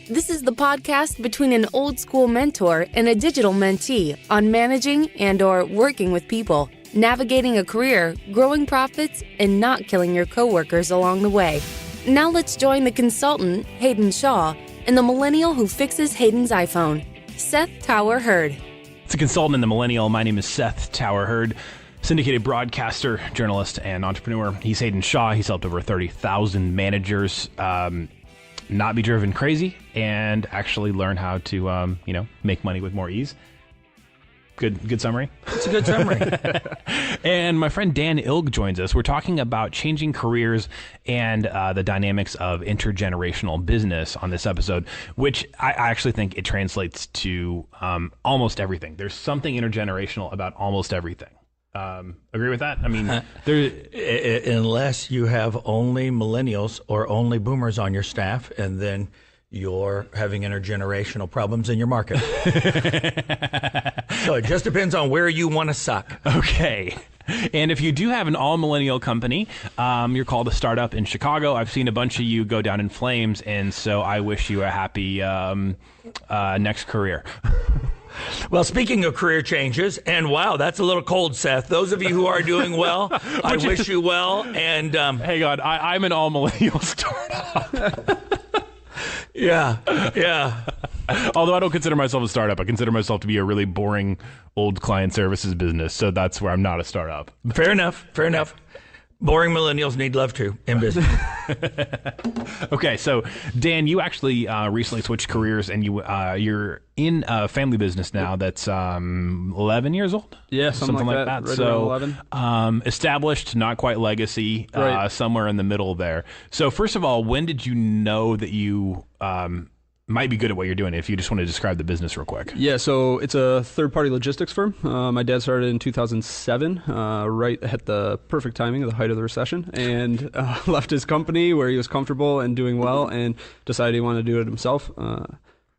This is the podcast between an old school mentor and a digital mentee on managing and/or working with people, navigating a career, growing profits, and not killing your coworkers along the way. Now let's join the consultant, Hayden Shaw, and the millennial who fixes Hayden's iPhone, Seth Tower Hurd. It's a consultant and the millennial. My name is Seth Tower Hurd, syndicated broadcaster, journalist, and entrepreneur. He's Hayden Shaw. He's helped over 30,000 managers not be driven crazy and actually learn how to, make money with more ease. Good summary. It's a good summary. And my friend Dan Ilg joins us. We're talking about changing careers and the dynamics of intergenerational business on this episode, which I actually think it translates to almost everything. There's something intergenerational about almost everything. Agree with that? I mean, unless you have only millennials or only boomers on your staff, and then you're having intergenerational problems in your market. So it just depends on where you want to suck. Okay. And if you do have an all-millennial company, you're called a startup in Chicago. I've seen a bunch of you go down in flames, and so I wish you a happy next career. Well, speaking of career changes, and wow, that's a little cold, Seth. Those of you who are doing well, I wish you well. And hang on, I'm an all-millennial startup. Yeah. Although I don't consider myself a startup, I consider myself to be a really boring old client services business. So that's where I'm not a startup. Fair enough. Boring millennials need love too in business. Okay, so Dan, you actually recently switched careers, and you're in a family business now that's 11 years old. Yeah, something like that. Right, so 11. Established, not quite legacy, right. Somewhere in the middle there. So first of all, when did you know that you might be good at what you're doing, if you just want to describe the business real quick? Yeah, so it's a third-party logistics firm. My dad started in 2007, right at the perfect timing of the height of the recession, and left his company where he was comfortable and doing well, and decided he wanted to do it himself.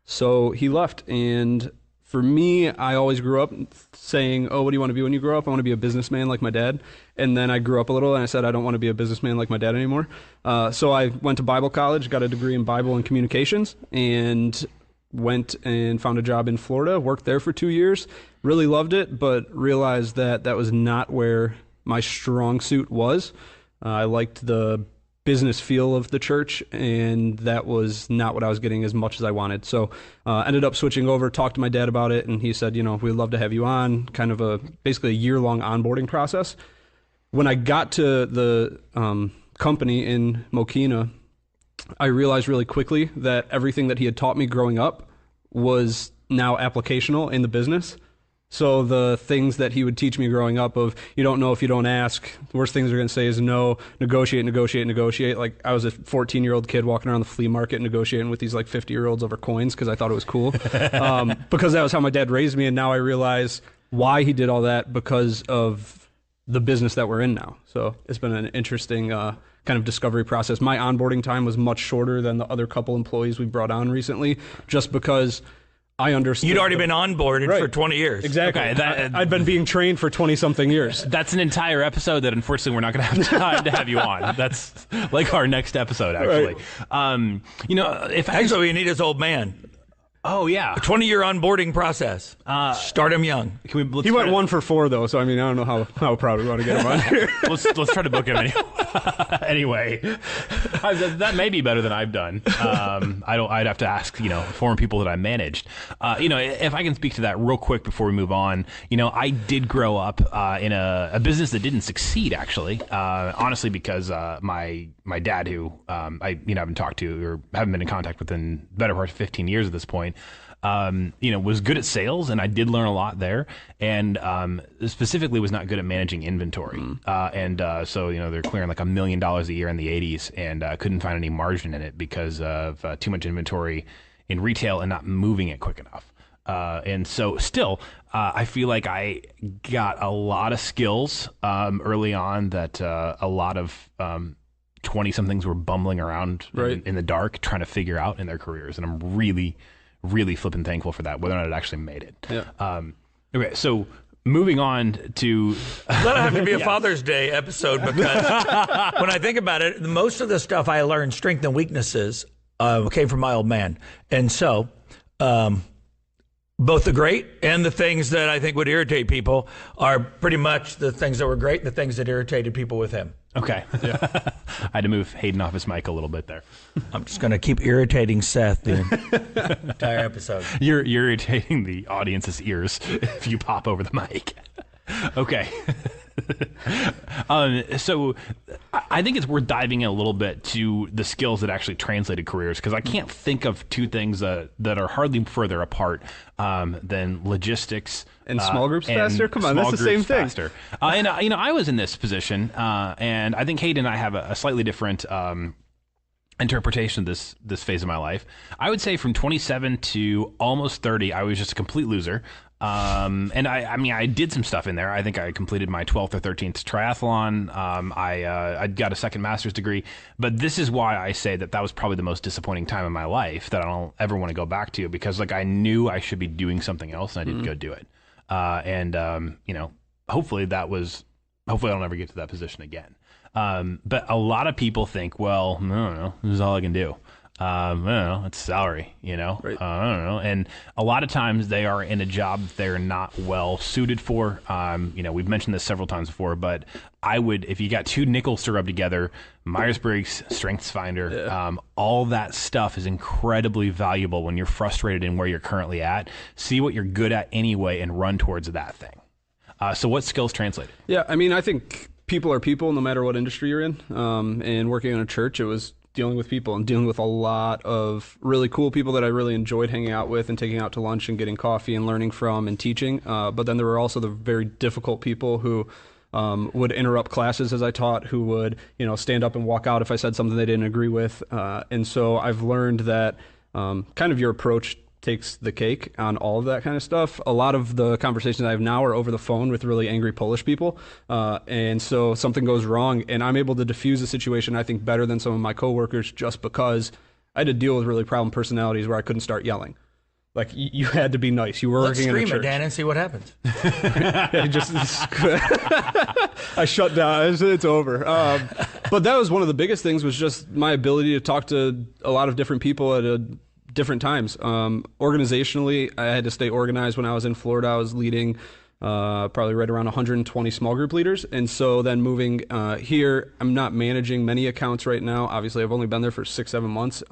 So he left, and for me, I always grew up saying, oh, what do you want to be when you grow up? I want to be a businessman like my dad. And then I grew up a little and I said, I don't want to be a businessman like my dad anymore. So I went to Bible college, got a degree in Bible and communications, and went and found a job in Florida, worked there for 2 years, really loved it, but realized that that was not where my strong suit was. I liked the business feel of the church, and that was not what I was getting as much as I wanted. So ended up switching over, talked to my dad about it, and he said, we'd love to have you on, kind of basically a year-long onboarding process. When I got to the company in Mokina, I realized really quickly that everything that he had taught me growing up was now applicational in the business. So the things that he would teach me growing up of, you don't know if you don't ask, the worst things they're going to say is no, negotiate. Like I was a 14-year-old kid walking around the flea market negotiating with these like 50-year-olds over coins because I thought it was cool. Because that was how my dad raised me, and now I realize why he did all that, because of the business that we're in now. So it's been an interesting kind of discovery process. My onboarding time was much shorter than the other couple employees we brought on recently, just because I understood. You'd already been onboarded for 20 years. Exactly. Okay, I'd been being trained for 20-something years. That's an entire episode that unfortunately we're not going to have time to have you on. That's like our next episode, actually. Right. Actually, we need his old man. Oh, yeah. A 20-year onboarding process. Start him young. He went 1 for 4, though, so I don't know how proud we want to get him on here. Let's try to book him anyway. That may be better than I've done. I'd have to ask, former people that I managed. If I can speak to that real quick before we move on, I did grow up in a business that didn't succeed, actually. Honestly, because my dad, who I haven't talked to or haven't been in contact with in the better part of 15 years at this point, was good at sales, and I did learn a lot there, and specifically was not good at managing inventory. So they're clearing like $1 million a year in the 80s, and couldn't find any margin in it because of too much inventory in retail and not moving it quick enough. And so still, I feel like I got a lot of skills early on that a lot of 20-somethings were bumbling around in the dark trying to figure out in their careers. And I'm really, really flipping thankful for that, whether or not it actually made it. Yeah. Okay, so moving on to... That'll have to be a Father's Day episode, because when I think about it, most of the stuff I learned, strengths and weaknesses, came from my old man. And so both the great and the things that I think would irritate people are pretty much the things that were great, the things that irritated people with him. Okay. Yeah. I had to move Hayden off his mic a little bit there. I'm just going to keep irritating Seth the entire episode. You're irritating the audience's ears if you pop over the mic. Okay. So I think it's worth diving in a little bit to the skills that actually translated careers, because I can't think of two things that are hardly further apart than logistics and small groups faster. Come on, that's the same thing. Faster. And I was in this position, and I think Hayden and I have a slightly different interpretation of this phase of my life. I would say from 27 to almost 30, I was just a complete loser. And I did some stuff in there. I think I completed my 12th or 13th triathlon. I got a second master's degree, but this is why I say that was probably the most disappointing time in my life that I don't ever want to go back to, because I knew I should be doing something else and I didn't go do it. Hopefully I don't ever get to that position again. But a lot of people think, well, I don't know, this is all I can do. I don't know, it's salary, Right. I don't know. And a lot of times they are in a job they're not well suited for. We've mentioned this several times before, but if you got two nickels to rub together, Myers-Briggs, StrengthsFinder, all that stuff is incredibly valuable when you're frustrated in where you're currently at. See what you're good at anyway and run towards that thing. So what skills translated? Yeah, I think people are people no matter what industry you're in. And working in a church, it was dealing with people and dealing with a lot of really cool people that I really enjoyed hanging out with and taking out to lunch and getting coffee and learning from and teaching. But then there were also the very difficult people who would interrupt classes as I taught, who would, stand up and walk out if I said something they didn't agree with. And so I've learned that kind of your approach takes the cake on all of that kind of stuff. A lot of the conversations I have now are over the phone with really angry Polish people. And so something goes wrong and I'm able to diffuse the situation, I think, better than some of my coworkers, just because I had to deal with really problem personalities where I couldn't start yelling. Like, you had to be nice. You were working in a church. Let's scream at Dan and see what happens. I shut down. It's over. But that was one of the biggest things, was just my ability to talk to a lot of different people at different times. Organizationally, I had to stay organized. When I was in Florida, I was leading probably right around 120 small group leaders. And so then moving here, I'm not managing many accounts right now. Obviously, I've only been there for 6-7 months.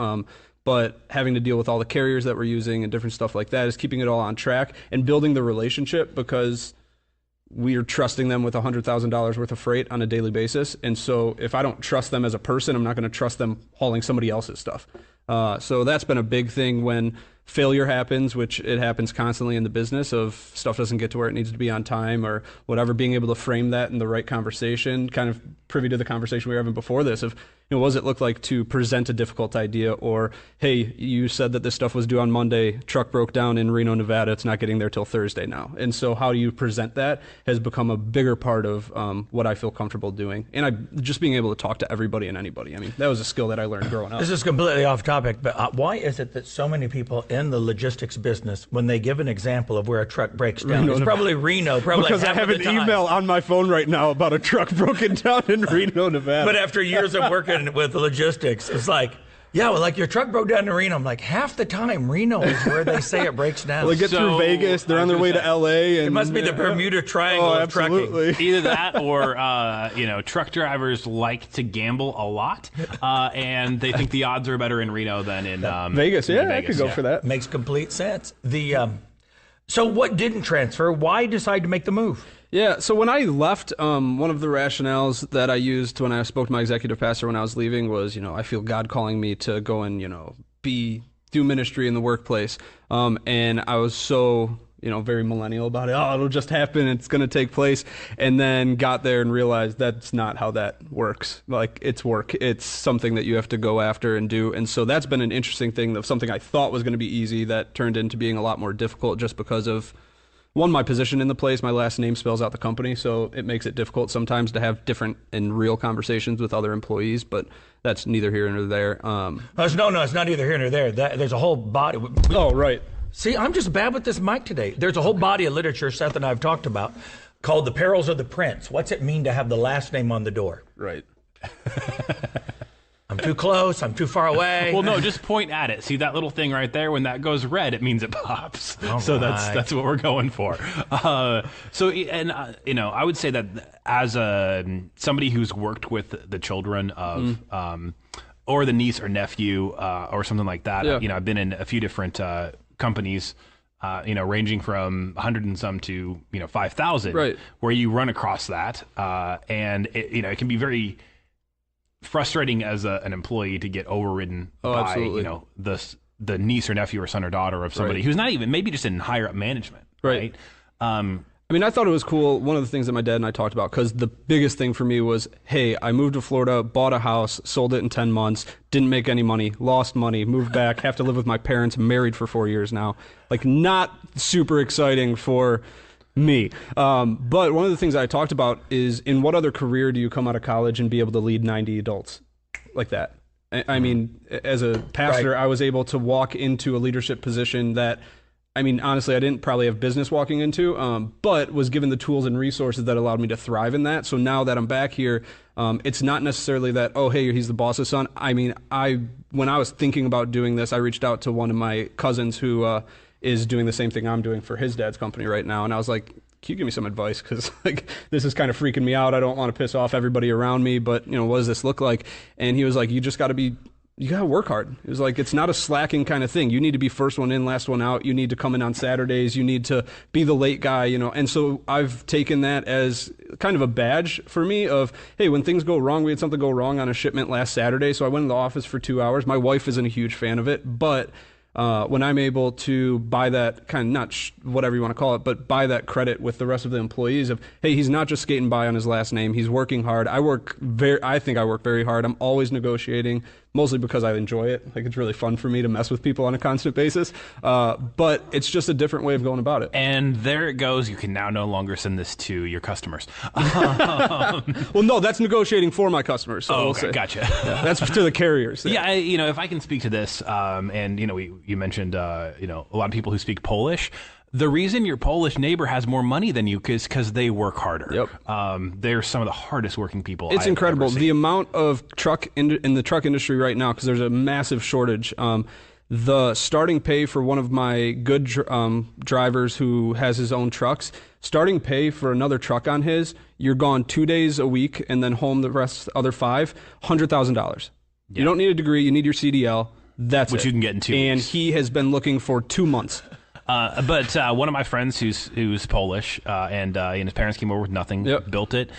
But having to deal with all the carriers that we're using and different stuff like that is keeping it all on track and building the relationship, because we are trusting them with $100,000 worth of freight on a daily basis. And so if I don't trust them as a person, I'm not going to trust them hauling somebody else's stuff. So that's been a big thing when failure happens, which it happens constantly in the business, of stuff doesn't get to where it needs to be on time or whatever, being able to frame that in the right conversation, kind of privy to the conversation we were having before this of, what does it look like to present a difficult idea? Or, hey, you said that this stuff was due on Monday, truck broke down in Reno, Nevada, it's not getting there till Thursday now. And so how do you present that has become a bigger part of what I feel comfortable doing. And just being able to talk to everybody and anybody. That was a skill that I learned growing up. This is completely off topic, but why is it that so many people in the logistics business, when they give an example of where a truck breaks down, it's probably Reno, because I have an email on my phone right now about a truck broken down in Reno, Nevada. But after years of working with logistics, it's like, yeah, well, like your truck broke down in Reno. I'm like, half the time Reno is where they say it breaks down. Well, they get through Vegas, they're on their way to LA. And it must be the Bermuda Triangle of trucking. Either that or, truck drivers like to gamble a lot, and they think the odds are better in Reno than in Vegas. Yeah, I could go for that. Makes complete sense. So what didn't transfer? Why decide to make the move? Yeah, so when I left, one of the rationales that I used when I spoke to my executive pastor when I was leaving was, I feel God calling me to go and, do ministry in the workplace. And I was so, very millennial about it. Oh, it'll just happen. It's going to take place. And then got there and realized that's not how that works. Like, it's work. It's something that you have to go after and do. And so that's been an interesting thing of something I thought was going to be easy that turned into being a lot more difficult just because of, one, my position in the place. My last name spells out the company, so it makes it difficult sometimes to have different and real conversations with other employees, but that's neither here nor there. No, it's not either here nor there. There's a whole body. Oh, right. See, I'm just bad with this mic today. There's a whole body of literature Seth and I have talked about called The Perils of the Prince. What's it mean to have the last name on the door? Right. I'm too close. I'm too far away. Well, no, just point at it. See that little thing right there? When that goes red, it means it pops. So that's what we're going for. I would say that as somebody who's worked with the children of, or the niece or nephew, or something like that. Yeah. I've been in a few different companies. Ranging from 100 and some to 5,000, right, where you run across that, and it can be very frustrating as an employee to get overridden by absolutely. The niece or nephew or son or daughter of somebody who's not even, maybe just in higher up management, right? I thought it was cool. One of the things that my dad and I talked about, because the biggest thing for me was, hey, I moved to Florida, bought a house, sold it in 10 months, didn't make any money, lost money, moved back, have to live with my parents, married for 4 years now. Like, not super exciting for me. But one of the things I talked about is, in what other career do you come out of college and be able to lead 90 adults like that? I mean, as a pastor, I was able to walk into a leadership position that, honestly, I didn't probably have business walking into, but was given the tools and resources that allowed me to thrive in that. So now that I'm back here, it's not necessarily that, oh, hey, he's the boss's son. When I was thinking about doing this, I reached out to one of my cousins who is doing the same thing I'm doing for his dad's company right now. And I was like, can you give me some advice? Because this is kind of freaking me out. I don't want to piss off everybody around me, but what does this look like? And he was like, you got to work hard. It was like, it's not a slacking kind of thing. You need to be first one in, last one out. You need to come in on Saturdays. You need to be the late guy, And so I've taken that as kind of a badge for me of, hey, when things go wrong, we had something go wrong on a shipment last Saturday. So I went in the office for 2 hours. My wife isn't a huge fan of it, but when I'm able to buy that kind of, whatever you want to call it, but buy that credit with the rest of the employees of, hey, he's not just skating by on his last name. He's working hard. I think I work very hard. I'm always negotiating, mostly because I enjoy it. Like, it's really fun for me to mess with people on a constant basis. But it's just a different way of going about it. And there it goes. You can now no longer send this to your customers. Well, no, that's negotiating for my customers. So we'll say. Gotcha. Yeah, that's to the carriers. Yeah, if I can speak to this, and you mentioned, a lot of people who speak Polish. The reason your Polish neighbor has more money than you is because they work harder. Yep. They're some of the hardest working people. It's incredible. The amount of in the truck industry right now, because there's a massive shortage. The starting pay for one of my good drivers who has his own trucks, starting pay for another truck on his, you're gone 2 days a week and then home the other 5, $100,000. You don't need a degree. You need your CDL. That's which you can get in 2 weeks. And he has been looking for 2 months. But one of my friends who's Polish, and his parents came over with nothing, built it.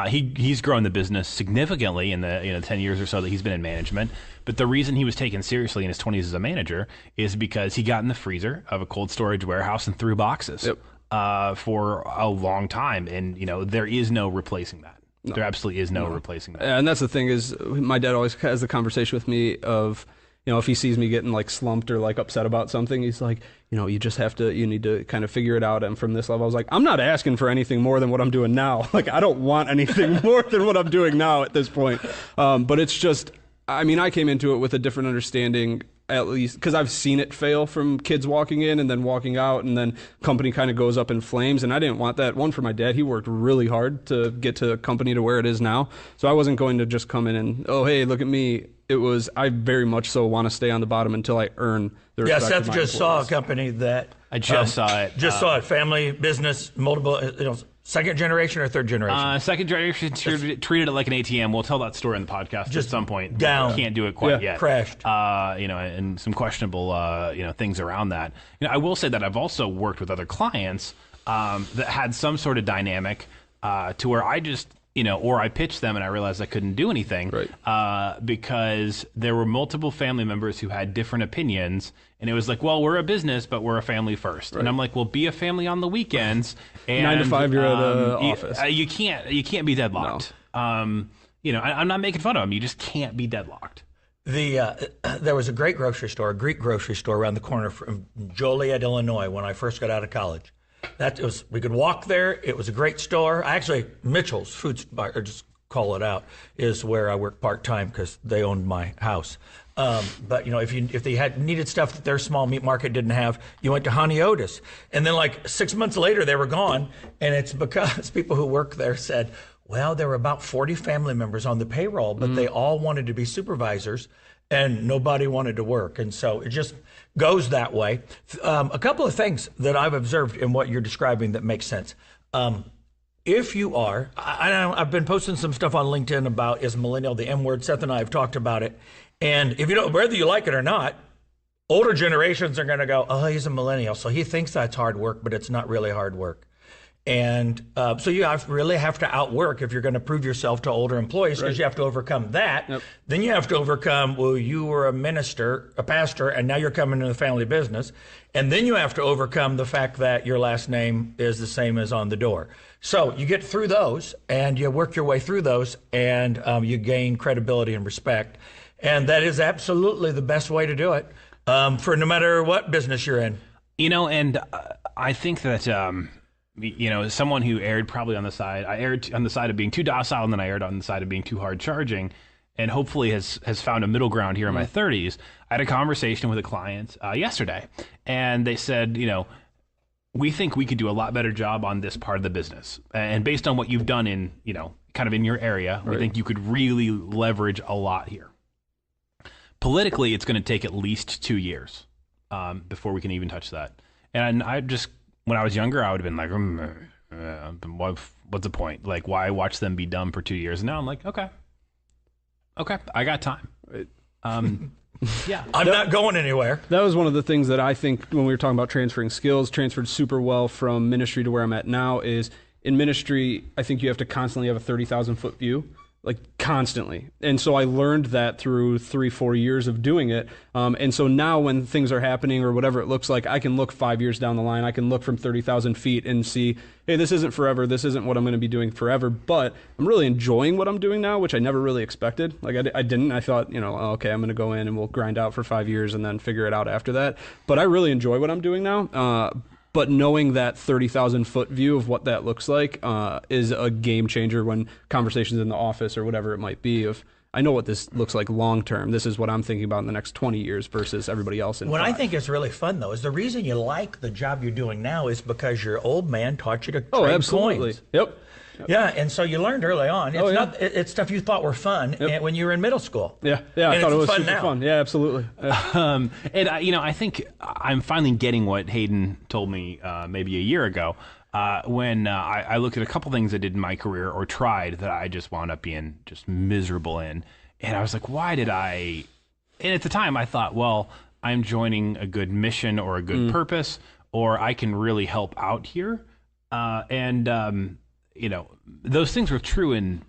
He's grown the business significantly in the 10 years or so that he's been in management. But the reason he was taken seriously in his 20s as a manager is because he got in the freezer of a cold storage warehouse and threw boxes for a long time. And there is no replacing that. No. There absolutely is no replacing that. And that's the thing is, my dad always has the conversation with me of, if he sees me getting like slumped or like upset about something, he's like, you need to kind of figure it out. And from this level, I was like, I'm not asking for anything more than what I'm doing now. Like, I don't want anything more than what I'm doing now at this point. But it's just, I came into it with a different understanding, at least because I've seen it fail from kids walking in and then walking out, and then company kind of goes up in flames. And I didn't want that. One, for my dad, he worked really hard to get to a company to where it is now. So I wasn't going to just come in and, oh, hey, look at me. It was, I very much so want to stay on the bottom until I earn the respect of my Seth just saw a company that I just saw it. Saw it. Family business, multiple, second generation or third generation? Second generation treated it like an ATM. We'll tell that story in the podcast just at some point. Down. Can't do it quite yet. Crashed. And some questionable, things around that. I will say that I've also worked with other clients that had some sort of dynamic to where I just, or I pitched them and I realized I couldn't do anything because there were multiple family members who had different opinions. And it was like, well, we're a business, but we're a family first. Right. And I'm like, well, be a family on the weekends. And 9 to 5, you're at office. You can't be deadlocked. No. I'm not making fun of them. You just can't be deadlocked. There was a great grocery store, a Greek grocery store around the corner from Joliet, Illinois, when I first got out of college. We could walk there. It was a great store. Mitchell's Food Bar, or just call it out, is where I work part-time because they owned my house. But if they had needed stuff that their small meat market didn't have, you went to Honey Otis. And then like 6 months later, they were gone. And it's because people who work there said, Well, there were about 40 family members on the payroll, but they all wanted to be supervisors and nobody wanted to work. And so it just goes that way. A couple of things that I've observed in what you're describing that makes sense. If you are, I've been posting some stuff on LinkedIn about is millennial the M word. Seth and I have talked about it. And if you don't, whether you like it or not, older generations are going to go, oh, he's a millennial. So he thinks that's hard work, but it's not really hard work. And so you really have to outwork if you're going to prove yourself to older employees, because you have to overcome that. Yep. Then you have to overcome, well, you were a minister, a pastor, and now you're coming into the family business. And then you have to overcome the fact that your last name is the same as on the door. So you get through those and you work your way through those, and you gain credibility and respect. And that is absolutely the best way to do it for no matter what business you're in. And I think that... someone who erred probably on the side, I erred on the side of being too docile, and then I erred on the side of being too hard charging, and hopefully has found a middle ground here in my 30s. I had a conversation with a client yesterday, and they said, we think we could do a lot better job on this part of the business. And based on what you've done in, kind of in your area, we think you could really leverage a lot here. Politically, it's going to take at least 2 years before we can even touch that. And I just... When I was younger, I would have been like, what's the point? Like, why watch them be dumb for 2 years? And now I'm like, okay, I got time. Right. Yeah. I'm not going anywhere. That was one of the things that I think when we were talking about transferring skills, transferred super well from ministry to where I'm at now is in ministry, I think you have to constantly have a 30,000 foot view. Like constantly. And so I learned that through 3-4 years of doing it. And so now when things are happening or whatever it looks like, I can look 5 years down the line. I can look from 30,000 feet and see, hey, this isn't forever. This isn't what I'm going to be doing forever. But I'm really enjoying what I'm doing now, which I never really expected. Like I didn't. I thought, okay, I'm going to go in and we'll grind out for 5 years and then figure it out after that. But I really enjoy what I'm doing now. But knowing that 30,000 foot view of what that looks like is a game changer when conversations in the office or whatever it might be of, I know what this looks like long term. This is what I'm thinking about in the next 20 years versus everybody else in What 5. I think is really fun, though, is the reason you like the job you're doing now is because your old man taught you to trade absolutely. coins. Yep. Yeah, and so you learned early on. It's stuff you thought were fun when you were in middle school. Yeah, I thought it was super fun. Yeah, absolutely. And I think I'm finally getting what Hayden told me maybe a year ago when I looked at a couple things I did in my career or tried that I just wound up being just miserable in. And I was like, why did I? And at the time I thought, well, I'm joining a good mission or a good purpose, or I can really help out here. Those things were true in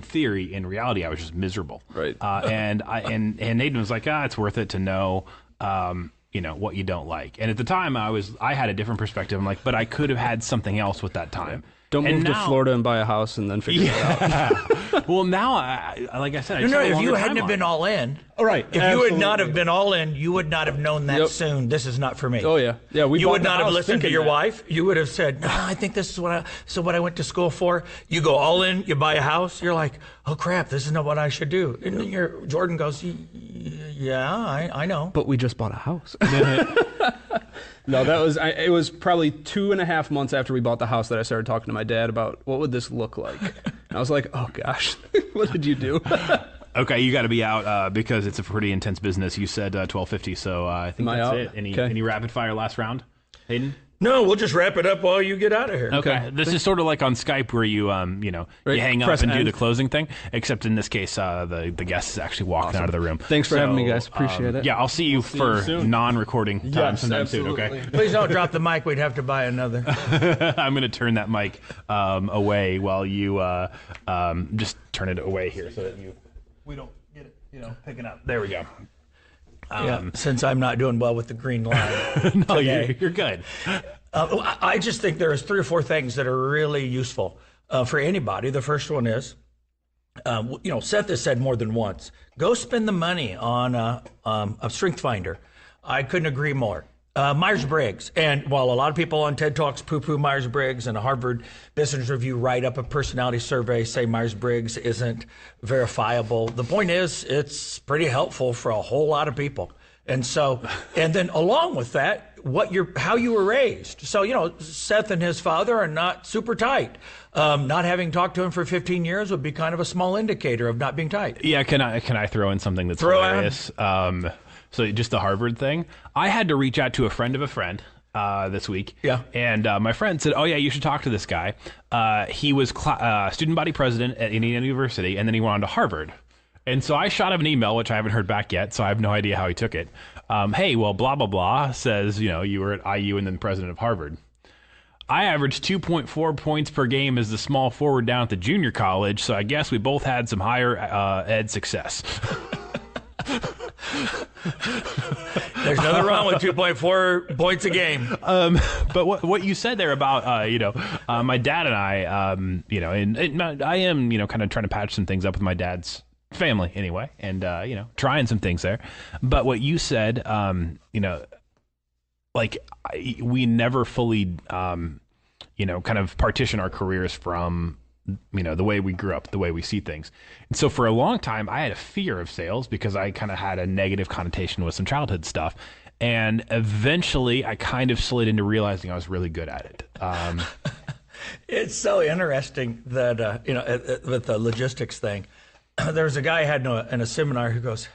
theory. In reality, I was just miserable. Right. And Hayden was like, it's worth it to know, what you don't like. And at the time, I had a different perspective. I'm like, but I could have had something else with that time. Don't move to Florida and buy a house and then figure it out. Well, now, like I said, if you hadn't have been all in, if you would not have been all in, you would not have known that soon. This is not for me. Oh yeah, yeah. You would not have listened to your wife. You would have said, "No, I think this is what I went to school for." You go all in. You buy a house. You're like, "Oh crap, this is not what I should do." And then Jordan goes, "Yeah, I know." But we just bought a house. No, it was probably 2.5 months after we bought the house that I started talking to my dad about what would this look like. And I was like, oh gosh, what did you do? Okay, you got to be out because it's a pretty intense business. You said 12:50, so I think that's it. Any rapid fire last round, Hayden? No, we'll just wrap it up while you get out of here. Okay. This is sort of like on Skype where you, you hang up and do the closing thing, except in this case, the guest is actually walking out of the room. Thanks for having me, guys. Appreciate it. Yeah, I'll see you for non-recording time sometime soon, okay? Please don't drop the mic. We'd have to buy another. I'm going to turn that mic away while you just turn it away here so that we don't get it, picking up. There we go. Since I'm not doing well with the green line. No, you're good. I just think there's 3 or 4 things that are really useful for anybody. The first one is, Seth has said more than once, go spend the money on a strength finder. I couldn't agree more. Myers-Briggs. And while a lot of people on TED Talks poo-poo Myers-Briggs and a Harvard Business Review write up a personality survey, say Myers-Briggs isn't verifiable, the point is it's pretty helpful for a whole lot of people. And so, and then along with that, how you were raised. So, Seth and his father are not super tight. Not having talked to him for 15 years would be kind of a small indicator of not being tight. Yeah, can I throw in something that's hilarious? So just the Harvard thing. I had to reach out to a friend of a friend this week. Yeah. And my friend said, "Oh yeah, you should talk to this guy. He was student body president at Indiana University, and then he went on to Harvard." And so I shot him an email, which I haven't heard back yet, so I have no idea how he took it. Hey, well, blah, blah, blah says, you were at IU and then president of Harvard. I averaged 2.4 points per game as the small forward down at the junior college, so I guess we both had some higher ed success. There's nothing wrong with 2.4 points a game. But what you said there about, my dad and I, and I am, kind of trying to patch some things up with my dad's family anyway, and trying some things there. But what you said, we never fully kind of partition our careers from the way we grew up, the way we see things. And so for a long time I had a fear of sales because I kind of had a negative connotation with some childhood stuff, and eventually I kind of slid into realizing I was really good at it. It's so interesting that with the logistics thing. There was a guy I had in a seminar who goes,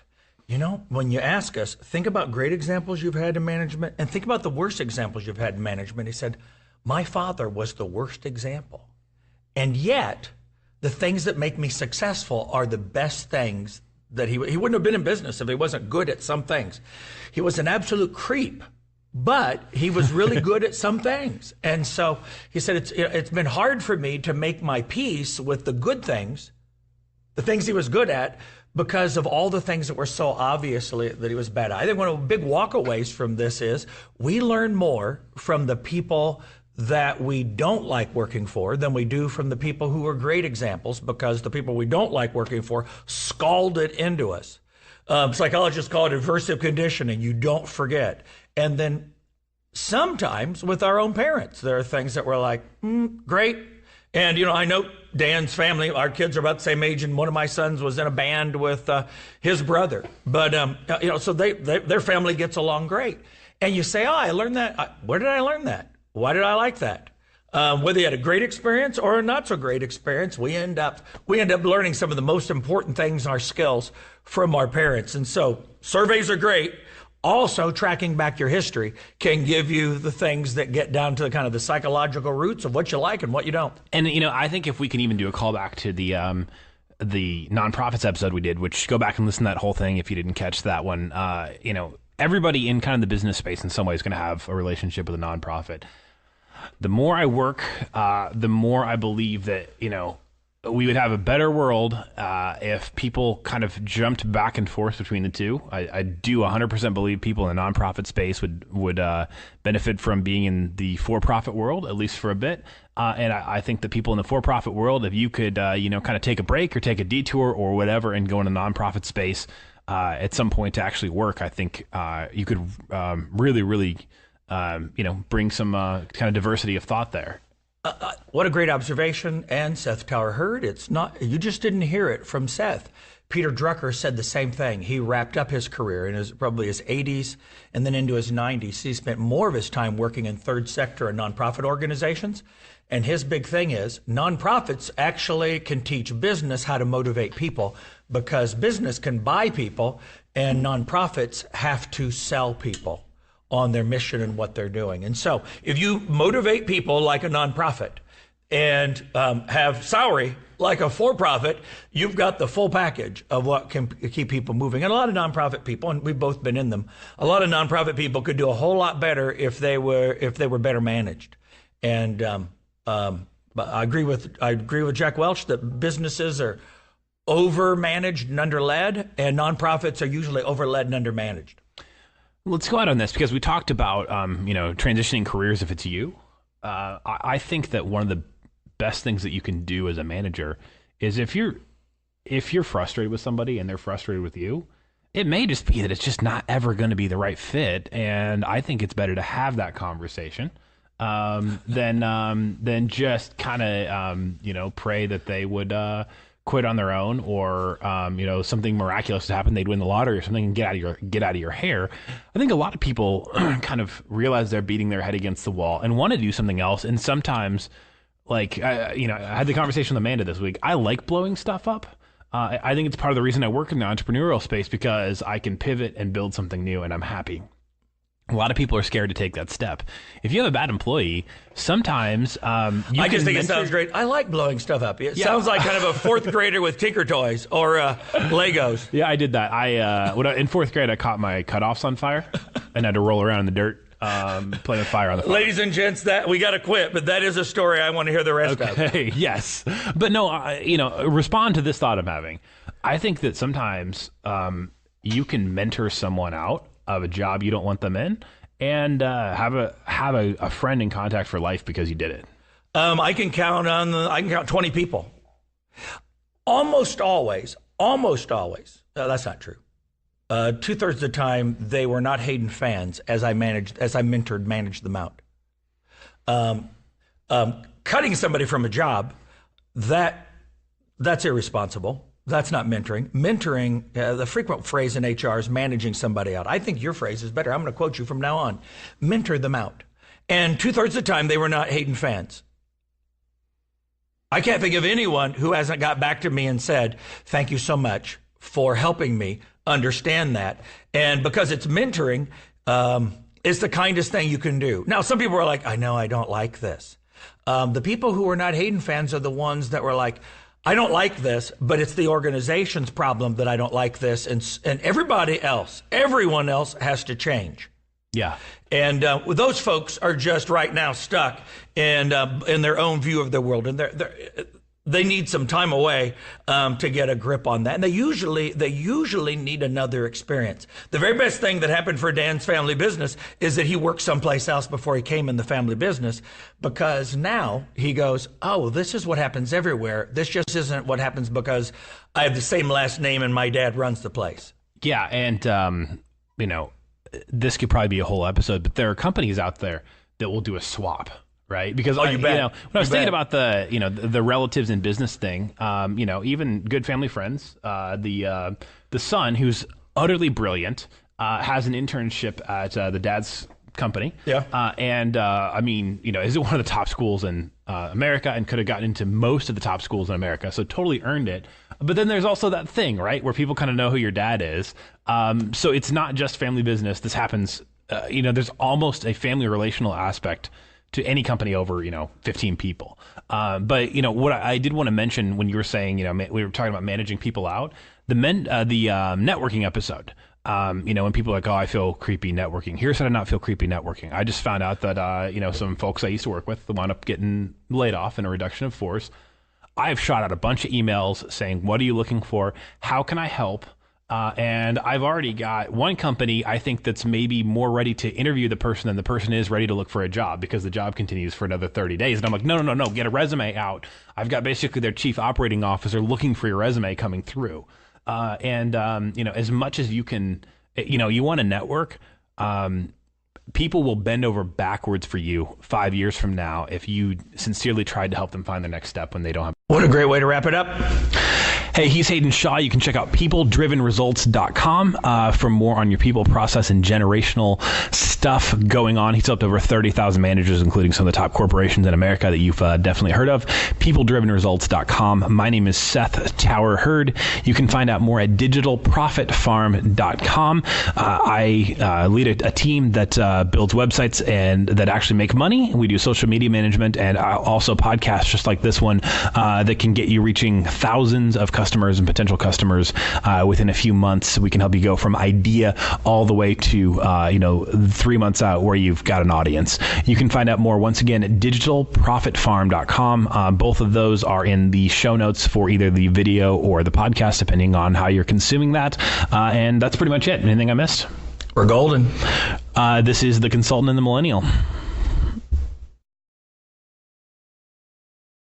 when you ask us, think about great examples you've had in management and think about the worst examples you've had in management. He said, my father was the worst example. And yet, the things that make me successful are the best things that he wouldn't have been in business if he wasn't good at some things. He was an absolute creep, but he was really good at some things. And so he said, it's been hard for me to make my peace with the good things, the things he was good at, because of all the things that were so obviously that he was bad at. I think one of the big walkaways from this is we learn more from the people that we don't like working for than we do from the people who are great examples, because the people we don't like working for scald it into us. Psychologists call it aversive conditioning. You don't forget. And then sometimes with our own parents, there are things that we're like, great. And, I know Dan's family, our kids are about the same age, and one of my sons was in a band with his brother. But, so their family gets along great. And you say, I learned that. Where did I learn that? Why did I like that? Whether you had a great experience or a not so great experience, we end up learning some of the most important things in our skills from our parents. And so surveys are great. Also, tracking back your history can give you the things that get down to kind of the psychological roots of what you like and what you don't. And, I think if we can even do a callback to the nonprofits episode we did, which go back and listen to that whole thing if you didn't catch that one, everybody in kind of the business space in some way is going to have a relationship with a nonprofit. The more I work, the more I believe that, we would have a better world if people kind of jumped back and forth between the two. I do 100% believe people in the nonprofit space would benefit from being in the for-profit world, at least for a bit. And I think that people in the for-profit world, if you could, kind of take a break or take a detour or whatever and go in a nonprofit space at some point to actually work, I think you could really, really, bring some kind of diversity of thought there. What a great observation. And Seth Tower heard. It's not, you just didn't hear it from Seth. Peter Drucker said the same thing. He wrapped up his career in probably his 80s and then into his 90s. He spent more of his time working in third sector and nonprofit organizations. And his big thing is nonprofits actually can teach business how to motivate people, because business can buy people and nonprofits have to sell people on their mission and what they're doing. And so if you motivate people like a nonprofit and have salary like a for-profit, you've got the full package of what can keep people moving. And a lot of nonprofit people, and we've both been in them, a lot of nonprofit people could do a whole lot better if they were better managed. And but I agree with Jack Welch that businesses are over-managed and under-led, and nonprofits are usually over-led and under-managed. Let's go out on this, because we talked about, transitioning careers if it's you. I think that one of the best things that you can do as a manager is if you're frustrated with somebody and they're frustrated with you, it may just be that it's just not ever going to be the right fit. And I think it's better to have that conversation than just kind of, pray that they would quit on their own, or something miraculous happened, they'd win the lottery or something and get out of your hair. I think a lot of people kind of realize they're beating their head against the wall and want to do something else. And sometimes, like I had the conversation with Amanda this week. I like blowing stuff up. I think it's part of the reason I work in the entrepreneurial space, because I can pivot and build something new, and I'm happy. A lot of people are scared to take that step. If you have a bad employee, sometimes I just think it sounds great. I like blowing stuff up. It sounds like kind of a fourth grader with Tinker Toys or Legos. Yeah, I did that. In fourth grade, I caught my cutoffs on fire and had to roll around in the dirt. Playing with fire on the fire. Ladies and gents, that we got to quit, but that is a story I want to hear the rest of. Okay, yes. But no, respond to this thought I'm having. I think that sometimes you can mentor someone out of a job you don't want them in, and have a friend in contact for life because you did it. I can count 20 people. Almost always. That's not true. 2/3 of the time, they were not Hayden fans as I managed them out. Cutting somebody from a job, that's irresponsible. That's not mentoring. Mentoring, the frequent phrase in HR is managing somebody out. I think your phrase is better. I'm going to quote you from now on. Mentor them out. And 2/3 of the time, they were not Hayden fans. I can't think of anyone who hasn't got back to me and said, thank you so much for helping me understand that. And because it's mentoring, it's the kindest thing you can do. Now, some people are like, I know I don't like this. The people who are not Hayden fans are the ones that were like, I don't like this, but it's the organization's problem that I don't like this. And everyone else has to change. Yeah. And those folks are just right now stuck in their own view of the world. And they need some time away to get a grip on that. And they usually need another experience. The very best thing that happened for Dan's family business is that he worked someplace else before he came in the family business, because now he goes, oh, this is what happens everywhere. This just isn't what happens because I have the same last name and my dad runs the place. Yeah. And, this could probably be a whole episode, but there are companies out there that will do a swap. Right, because when I was thinking about the relatives in business thing, even good family friends, the son, who's utterly brilliant, has an internship at the dad's company. Yeah. Is it one of the top schools in America, and could have gotten into most of the top schools in America, so totally earned it. But then there's also that thing, right, where people kind of know who your dad is. So it's not just family business. This happens. There's almost a family relational aspect to any company over, 15 people. But what I did want to mention when you were saying, we were talking about managing people out, the networking episode. When people are like, oh, I feel creepy networking. Here's how to not feel creepy networking. I just found out that, some folks I used to work with wound up getting laid off in a reduction of force. I've shot out a bunch of emails saying, what are you looking for? How can I help? And I've already got one company, I think, that's maybe more ready to interview the person than the person is ready to look for a job, because the job continues for another 30 days. And I'm like, no, get a resume out. I've got basically their chief operating officer looking for your resume coming through. As much as you can, you want to network, people will bend over backwards for you 5 years from now if you sincerely tried to help them find their next step when they don't have. What a great way to wrap it up. Hey, he's Hayden Shaw. You can check out peopledrivenresults.com for more on your people, process, and generational stuff going on. He's helped over 30,000 managers, including some of the top corporations in America that you've definitely heard of. peopledrivenresults.com. My name is Seth Tower Hurd. You can find out more at digitalprofitfarm.com. I lead a team that builds websites and that actually make money. We do social media management and also podcasts just like this one that can get you reaching thousands of customers and potential customers within a few months. We can help you go from idea all the way to 3 months out where you've got an audience. You can find out more once again at digitalprofitfarm.com. Both of those are in the show notes for either the video or the podcast, depending on how you're consuming that. And that's pretty much it. Anything I missed? We're golden. This is The Consultant and the Millennial.